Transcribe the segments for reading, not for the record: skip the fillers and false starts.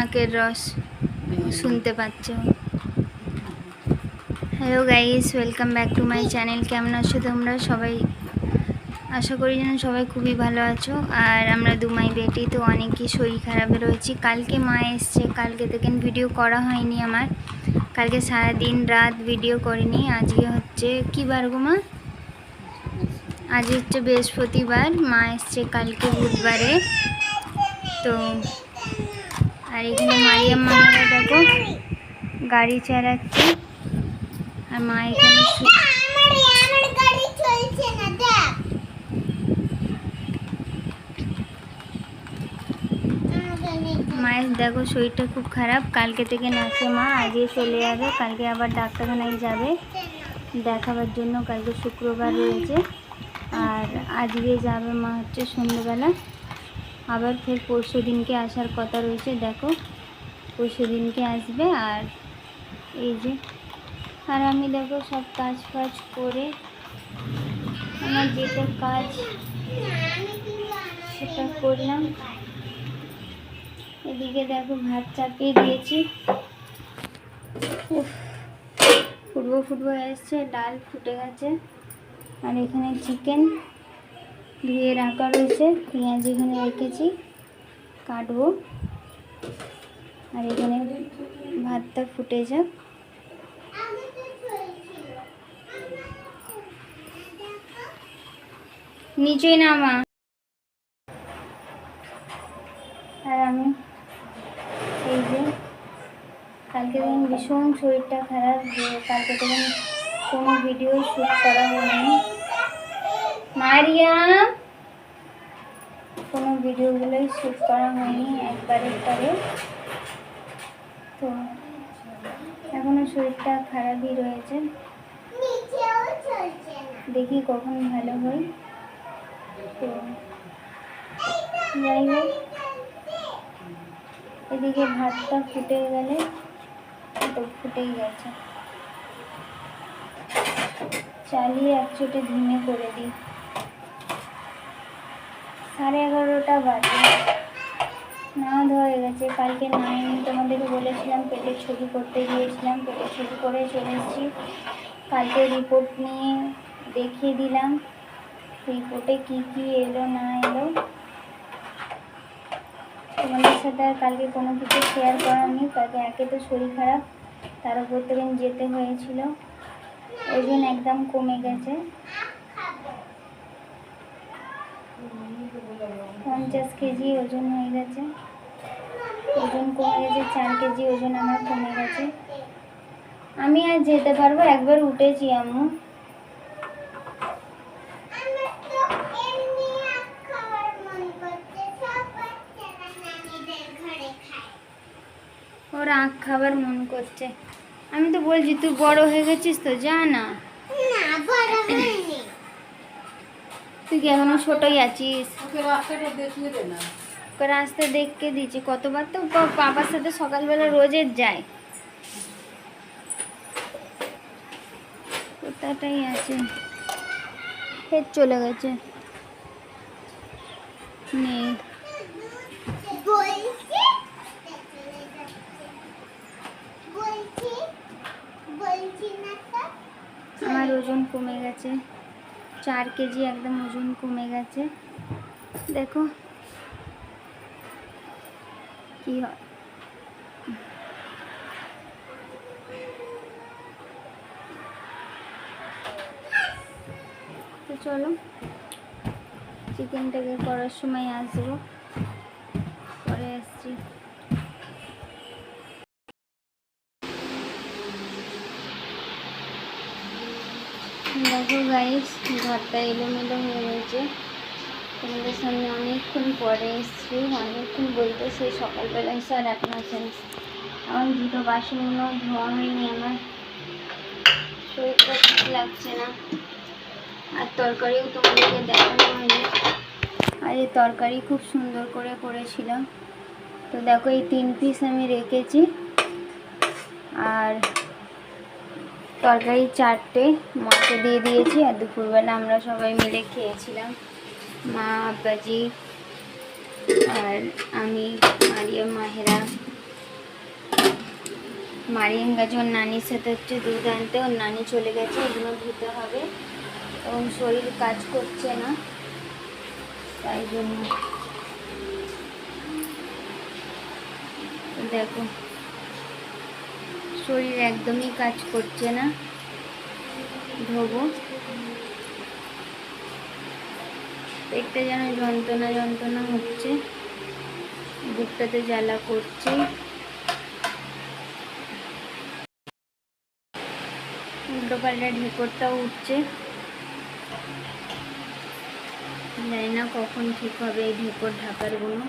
আখের রস শুনতে পাচ্ছ। Hello guys, welcome back to my channel. কেমন আছো তোমরা সবাই? আশা করি যেন সবাই খুবই ভালো আছো। আর আমরা দুমাই বেটি তো অনেকই শরীর খারাপে রয়েছি। কালকে মা এসছে, কালকে থেকে ভিডিও করা হয়নি আমার। কালকে সারাদিন রাত ভিডিও করিনি। আজকে হচ্ছে কী বার গো মা? আজ হচ্ছে বৃহস্পতিবার, মা এসছে কালকে বুধবারে। তো আর এখানে মারিয়াম মামারা দেখো গাড়ি চালাচ্ছে, আর মা এখানে মায়ের দেখো শরীরটা খুব খারাপ। কালকে থেকে নাচে মা, আজকে চলে যাবে, কালকে আবার ডাক্তারখানায় যাবে দেখাবার জন্য। কালকে শুক্রবার রয়েছে, আর আজকে যাবে মা হচ্ছে সন্ধ্যেবেলা। আবার ফের পরশু দিনকে আসার কথা রয়েছে। দেখো পরশু দিনকে আসবে। আর এই যে, আর আমি দেখো সব কাজ ফাজ করে আমার যেটা কাজ সেটা করলাম। এদিকে দেখো ভাত চাপিয়ে দিয়েছি, ফুটবো এসছে, ডাল ফুটে গেছে। আর এখানে চিকেন ধুয়ে রাখা রয়েছে, পেঁয়াজ এখানে রেখেছি, কাটবো। আর এখানে ভাতটা ফুটে যাক। নিচে নামা। আর আমি এই যে কালকে দিন ভীষণ শরীরটা খারাপ, যে কালকে দিন কোনো ভিডিও শ্যুট করা হয়নি। মারিয়াম, কোনো ভিডিওগুলোই শ্যুট করা হয়নি একবারে। তো এখনো শরীরটা খারাপই রয়েছে, দেখি কখন ভালো হয়। তো যাই হোক, এদিকে ভাতটা ফুটে গেলে, তো ফুটেই গেছে, চালিয়ে এক চোটে ধিমে করে দিই। 11:30 বাজে, না ধরে গেছে। কালকে নাই, তোমাদেরকে বলেছিলাম পেটের ছবি করতে গিয়েছিলাম, পেটের ছবি করে চলে এসেছি। কালকে রিপোর্ট নিয়ে দেখিয়ে দিলাম, রিপোর্টে কি কি এলো না এলো। তোমাদের সাথে আর কালকে কোনো কিছু শেয়ার করার নেই। কালকে একে তো শরীর খারাপ, তার উপর থেকে যেতে হয়েছিল। ওজন একদম কমে গেছে, 50 কেজি ওজন হয়ে গেছে। ওজন কমে গেছে, 4 কেজি ওজন আমার কমে গেছে। আমি আর যেতে পারবো, একবার উঠেছি আম্মু। ওর আখ খাবার মন করছে। আমি তো বলছি তুই বড় হয়ে গেছিস, তো যা না। তুই কি এখনো ছোটই আছিস? ওকে রাস্তা দেখকে দিচ্ছি কতবার, তো বাবার সাথে সকালবেলা রোজের যায়, কোথাটাই আছে, ফের চলে গেছে, নেই। আমার ওজন কমে গেছে, 4 কেজি একদম ওজন কমে গেছে। দেখো কি হয়। তো চলো চিকেনটাকে করার সময় আসবো, পরে আসছি। দেখো গাইস, ঘরটা এলোমেলো হয়ে গেছে। তোমাদের সামনে অনেকক্ষণ পরে এসছি, অনেকক্ষণ বলতে সেই সকালবেলায় স্যার এখন আসেন। আমার দুটো বাসনগুলো ধোয়া হয়নি, আমার শরীরটা ঠিক লাগছে না। আর তরকারিও তোমাদেরকে দেখানো হয়নি। আর এই তরকারি খুব সুন্দর করে করেছিলাম। তো দেখো এই 3 পিস আমি রেখেছি, আর তরকারি 4টে মাকে দিয়ে দিয়েছি। আর দুপুরবেলা আমরা সবাই মিলে খেয়েছিলাম, মা, আব্বাজি, আর আমি মারিয়াম মাহেরা মারিয়াম গেছে ওর নানির সাথে হচ্ছে দুধ আনতে, ওর নানি চলে গেছে, এগুলো ধুতে হবে এবং শরীর কাজ করছে না তাই জন্য। দেখো শরীর একদমই কাজ করছে না, ধোবো পেটটা যেন যন্ত্রণা যন্ত্রণা হচ্ছে, বুকটাতে জ্বালা করছে। উল্টো পাল্টা ঢেকরটাও উঠছে, জানি না কখন ঠিক হবে এই ঢেকর ঢাকারগুলো।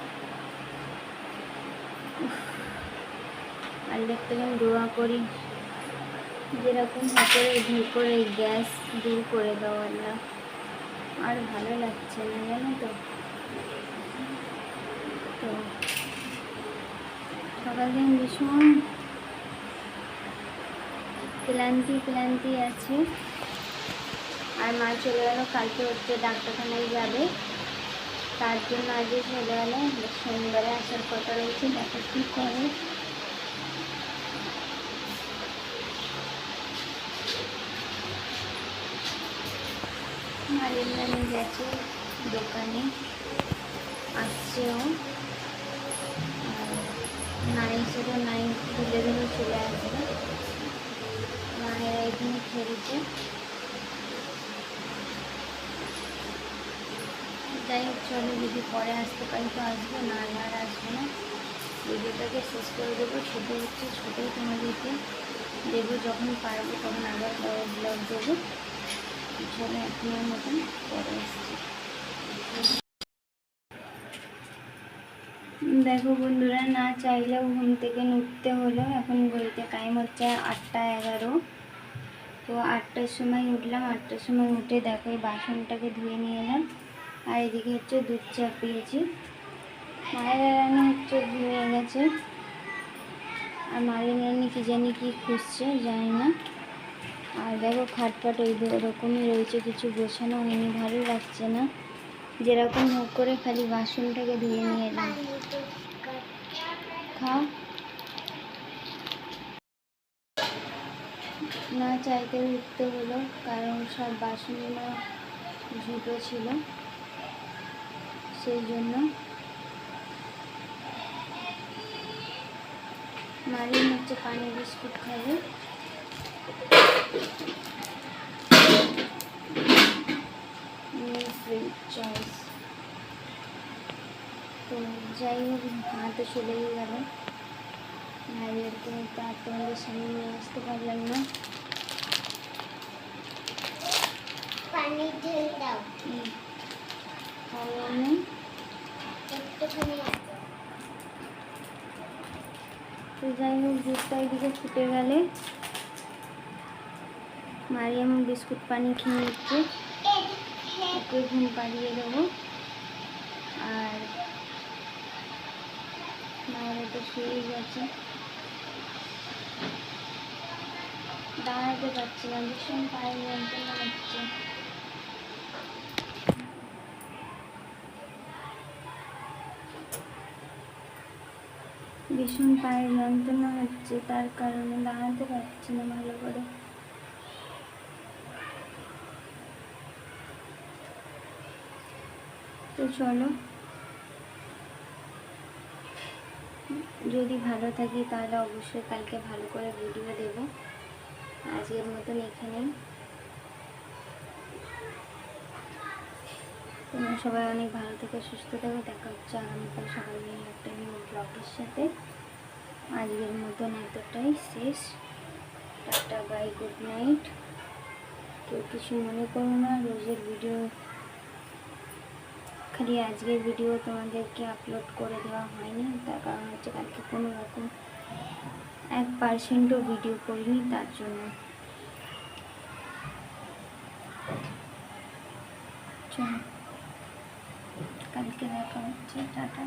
আর দেখতে দোয়া করি যেরকম করে ঢেকর এই গ্যাস দূর করে দাও আল্লাহ, আর ভালো লাগছে না জানো তো। তো সকাল দিন ভীষণ ক্লান্তি আছে। আর মা চলে গেল, কালকে হচ্ছে ডাক্তারখানায় যাবে, তার জন্য আজকে চলে গেল। শনিবারে আসার কথা রয়েছে, দেখো কী করে। মারিয়াম গেছে দোকানে, আসছেও, নারী ছিল নাই তুলে ধরে চলে আসবে। মায়েরা এখানে খেলছে। যাই হোক চলো, যদি পরে আসতে পারি তো আসবো, না আর আসবো না। ভিডিওটাকে শেষ করে দেবো, ছোটো হচ্ছে ছোটোই তোমাদেরকে দেবো, যখন পারবো তখন আবার বড় ব্লগ দেবো। চলো এখনের মতন পরে আসছি। দেখো বন্ধুরা, না চাইলেও ঘুম থেকে উঠতে হলো। এখন ঘড়িতে টাইম হচ্ছে 8:11। তো 8টার সময় উঠলাম, 8টার সময় উঠে দেখো এই বাসনটাকে ধুয়ে নিয়ে এলাম। আর এদিকে হচ্ছে দুধ চাপিয়েছি, মায়ের রান্না হচ্ছে ঘুমিয়ে গেছে। আর মায়ের রান্না কি জানি কি খুঁজছে জানি না। আর দেখো খাটপাট ওরকমই রয়েছে, কিছু গোছানো হয়নি, ভালো লাগছে না। যেরকম হোক করে খালি বাসনটাকে ধুয়ে নিয়ে এলাম। খাও, না চাইতে উঠতে হলো, কারণ সব বাসনগুলো ঝুটো ছিল, সেই জন্য। মারিয়াম হচ্ছে পানি বিস্কুট খাবে। চয়েস। তো যাই হোক, তো চলেই গেল, ভাইয়েরকে তো আর তোমাদের সামনে নিয়ে আসতে পারলাম না। পানি ঢেলে দাও, একটুখানি। তো যাই হোক, দুধটা এদিকে ফুটে গেলে মারিয়াম বিস্কুট পানি খেয়ে নিচ্ছে, ওকে ঘুম পাড়িয়ে দেবো। আর মায়েরা তো শুয়েই গেছে, দাঁড়াতে পারছি না, ভীষণ পায়ের যন্ত্রণা হচ্ছে। ভীষণ পায়ের যন্ত্রণা হচ্ছে, তার কারণে দাঁড়াতে পারছি না ভালো করে। তো চলো, যদি ভালো থাকি তাহলে অবশ্যই কালকে ভালো করে ভিডিও দেব। আজকের মতন এখানেই। তোমরা সবাই অনেক ভালো থেকো, সুস্থ থেকো। দেখা হচ্ছে আগামীকাল সকালে একটা নিউ ব্লগের সাথে। আজকের মতন এতটাই শেষ। Tata, bye, good night. কেউ কিছু মনে করো না, রোজের ভিডিও, খালি আজকের ভিডিও তোমাদেরকে আপলোড করে দেওয়া হয়নি, তার কারণ হচ্ছে কালকে কোনো রকম 1%ও ভিডিও করিনি, তার জন্য। চলো, কালকে দেখা হচ্ছে, টাটা।